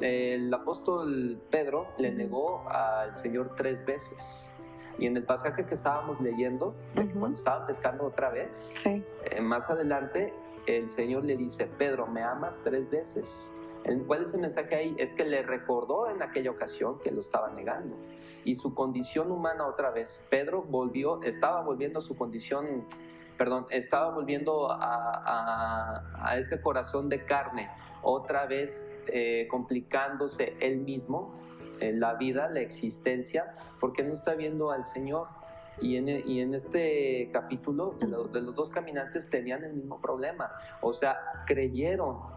El apóstol Pedro le negó al Señor 3 veces. Y en el pasaje que estábamos leyendo, cuando estaban pescando otra vez, más adelante, el Señor le dice: Pedro, ¿me amas 3 veces? ¿Cuál es el mensaje ahí? Es que le recordó en aquella ocasión que lo estaba negando. Y su condición humana otra vez. Pedro estaba volviendo a su condición, estaba volviendo a ese corazón de carne, otra vez complicándose él mismo la vida, la existencia, porque no está viendo al Señor. Y en este capítulo de los 2 caminantes tenían el mismo problema. O sea, creyeron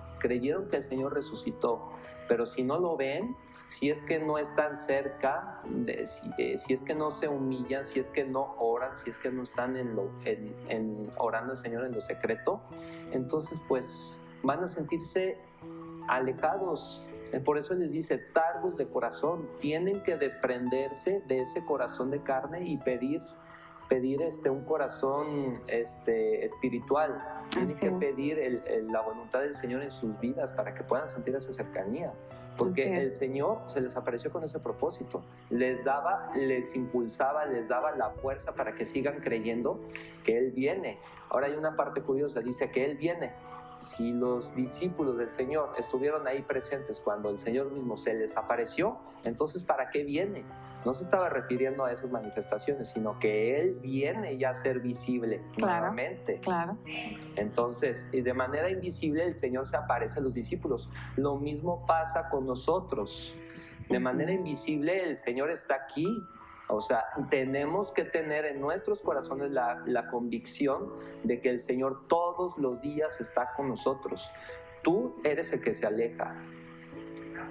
que el Señor resucitó, pero si no lo ven, si es que no están cerca, si es que no se humillan, si es que no oran, si es que no están orando al Señor en lo secreto, entonces pues van a sentirse alejados. Por eso les dice: tardos de corazón. Tienen que desprenderse de ese corazón de carne y pedir un corazón espiritual. Tienen que pedir la voluntad del Señor en sus vidas para que puedan sentir esa cercanía, porque el Señor se les apareció con ese propósito. Les impulsaba, les daba la fuerza para que sigan creyendo que Él viene. Ahora hay una parte curiosa, dice que Él viene. Si los discípulos del Señor estuvieron ahí presentes cuando el Señor mismo se les apareció, entonces ¿para qué viene? No se estaba refiriendo a esas manifestaciones, sino que Él viene ya a ser visible nuevamente. Claro. Entonces, de manera invisible el Señor se aparece a los discípulos. Lo mismo pasa con nosotros. De manera invisible el Señor está aquí. O sea, tenemos que tener en nuestros corazones la convicción de que el Señor todos los días está con nosotros. Tú eres el que se aleja.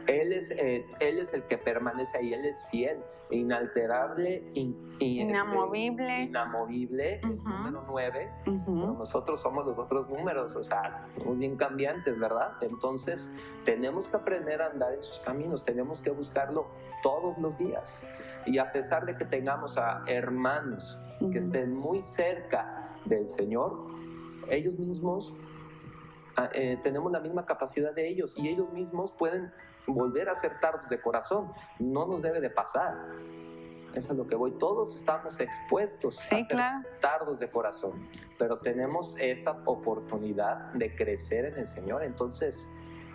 Él es el que permanece ahí. Él es fiel, inalterable, inamovible. El número 9. Pero nosotros somos los otros números, o sea, muy bien cambiantes, ¿verdad? Entonces, tenemos que aprender a andar en sus caminos, tenemos que buscarlo todos los días. Y a pesar de que tengamos a hermanos que estén muy cerca del Señor, ellos mismos tenemos la misma capacidad de ellos, y ellos mismos pueden volver a ser tardos de corazón. No nos debe de pasar. Eso es a lo que voy. Todos estamos expuestos a ser tardos de corazón, pero tenemos esa oportunidad de crecer en el Señor. Entonces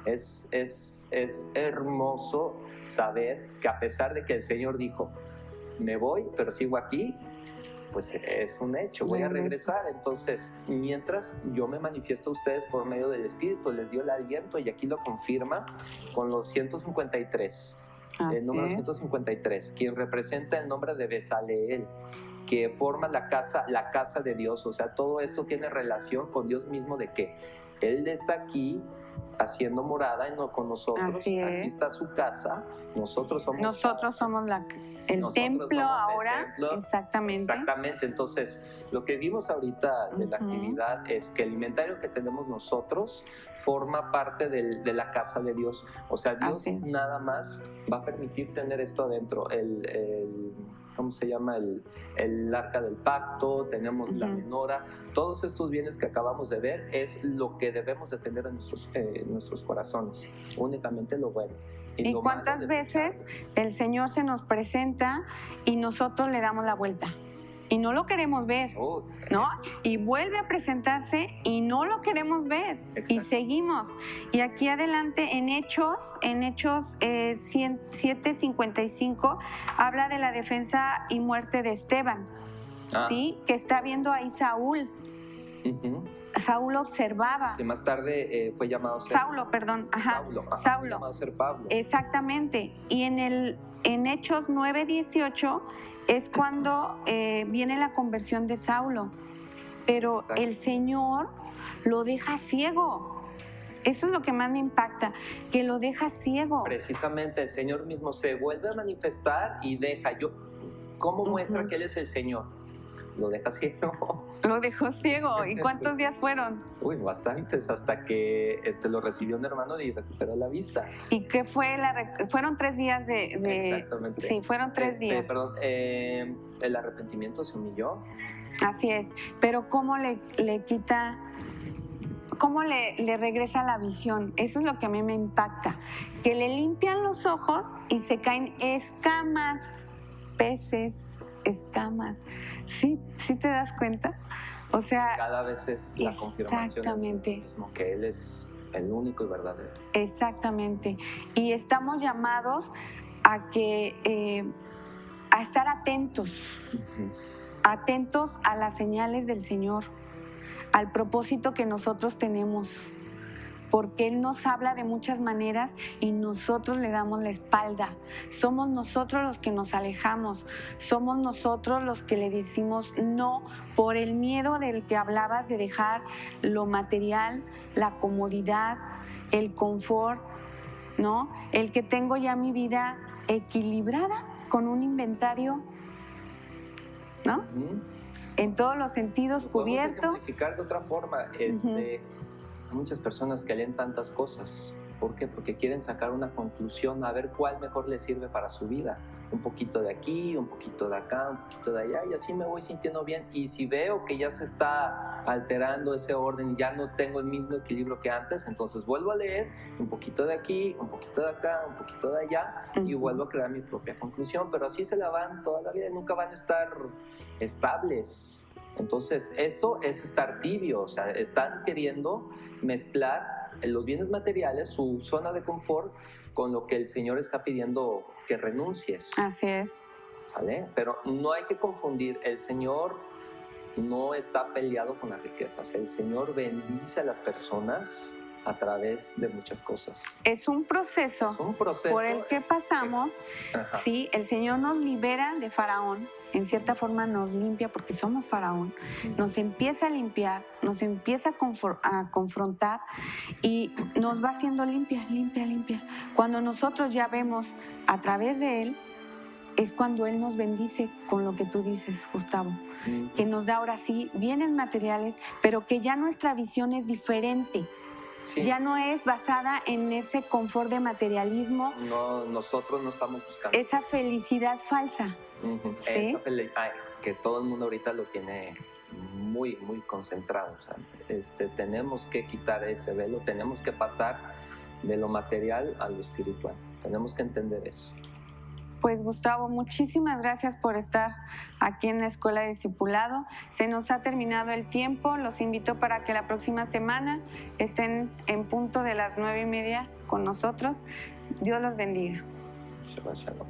es hermoso saber que a pesar de que el Señor dijo: me voy, pero sigo aquí, pues es un hecho, voy a regresar. Entonces, mientras yo me manifiesto a ustedes por medio del Espíritu, les dio el aliento, y aquí lo confirma con los 153. El número 153, quien representa el nombre de Besaleel, que forma la casa de Dios. O sea, todo esto tiene relación con Dios mismo, de que Él está aquí haciendo morada con nosotros. Aquí está su casa, nosotros somos el templo ahora. Exactamente. Entonces, lo que vimos ahorita de la actividad es que el inventario que tenemos nosotros forma parte de la casa de Dios. O sea, Dios nada más va a permitir tener esto adentro. ¿Cómo se llama? El arca del pacto, tenemos la menora. Todos estos bienes que acabamos de ver es lo que debemos de tener en nuestros corazones. Únicamente lo bueno. ¿Y cuántas veces el Señor se nos presenta y nosotros le damos la vuelta? Y no lo queremos ver, ¿no? Y vuelve a presentarse y no lo queremos ver. Exacto. Y seguimos. Y aquí adelante en Hechos 7:55 habla de la defensa y muerte de Esteban, ¿sí? Que está viendo ahí Saúl. Saúl observaba. Que más tarde fue llamado Saulo, perdón. Saulo. Fue llamado ser Pablo. Exactamente. Y en Hechos 9:18 es cuando viene la conversión de Saulo. Pero el Señor lo deja ciego. Eso es lo que más me impacta, que lo deja ciego. Precisamente el Señor mismo se vuelve a manifestar y deja. ¿Cómo muestra que Él es el Señor? Lo deja ciego. Lo dejó ciego. ¿Y cuántos días fueron? Bastantes, hasta que lo recibió un hermano y recuperó la vista. ¿Y qué fue? Fueron 3 días de... Exactamente. Sí, fueron 3 días. Perdón, el arrepentimiento se humilló. Así es. Pero ¿cómo le quita... ¿Cómo le regresa la visión? Eso es lo que a mí me impacta. Que le limpian los ojos y se caen escamas, peces, escamas. ¿Sí te das cuenta? O sea... Cada vez es la confirmación mismo, que Él es el único y verdadero. Exactamente. Y estamos llamados a estar atentos. Atentos a las señales del Señor, al propósito que nosotros tenemos, porque Él nos habla de muchas maneras y nosotros le damos la espalda. Somos nosotros los que nos alejamos, somos nosotros los que le decimos no por el miedo del que hablabas, de dejar lo material, la comodidad, el confort, ¿no? El que tengo ya mi vida equilibrada con un inventario, ¿no? En todos los sentidos, cubierto. Podemos ejemplificar de otra forma. Hay muchas personas que leen tantas cosas. ¿Por qué? Porque quieren sacar una conclusión, a ver cuál mejor les sirve para su vida. Un poquito de aquí, un poquito de acá, un poquito de allá, y así me voy sintiendo bien. Y si veo que ya se está alterando ese orden y ya no tengo el mismo equilibrio que antes, entonces vuelvo a leer un poquito de aquí, un poquito de acá, un poquito de allá, y vuelvo a crear mi propia conclusión. Pero así se la van toda la vida y nunca van a estar estables. Entonces, eso es estar tibio. O sea, están queriendo mezclar los bienes materiales, su zona de confort, con lo que el Señor está pidiendo que renuncies. Así es. ¿Sale? Pero no hay que confundir. El Señor no está peleado con las riquezas. El Señor bendice a las personas a través de muchas cosas. Es un proceso por el que pasamos. Sí, el Señor nos libera de Faraón. En cierta forma nos limpia porque somos Faraón, nos empieza a limpiar, nos empieza a confrontar y nos va haciendo limpia. Cuando nosotros ya vemos a través de Él, es cuando Él nos bendice con lo que tú dices, Gustavo, que nos da ahora sí bienes materiales, pero que ya nuestra visión es diferente. Sí. Ya no es basada en ese confort de materialismo. No, nosotros no estamos buscando esa felicidad falsa. ¿Sí? Esa felicidad que todo el mundo ahorita lo tiene muy, muy concentrado. O sea, tenemos que quitar ese velo, tenemos que pasar de lo material a lo espiritual. Tenemos que entender eso. Pues Gustavo, muchísimas gracias por estar aquí en la Escuela de Discipulado. Se nos ha terminado el tiempo. Los invito para que la próxima semana estén en punto de las 9:30 con nosotros. Dios los bendiga. Shabbat shalom.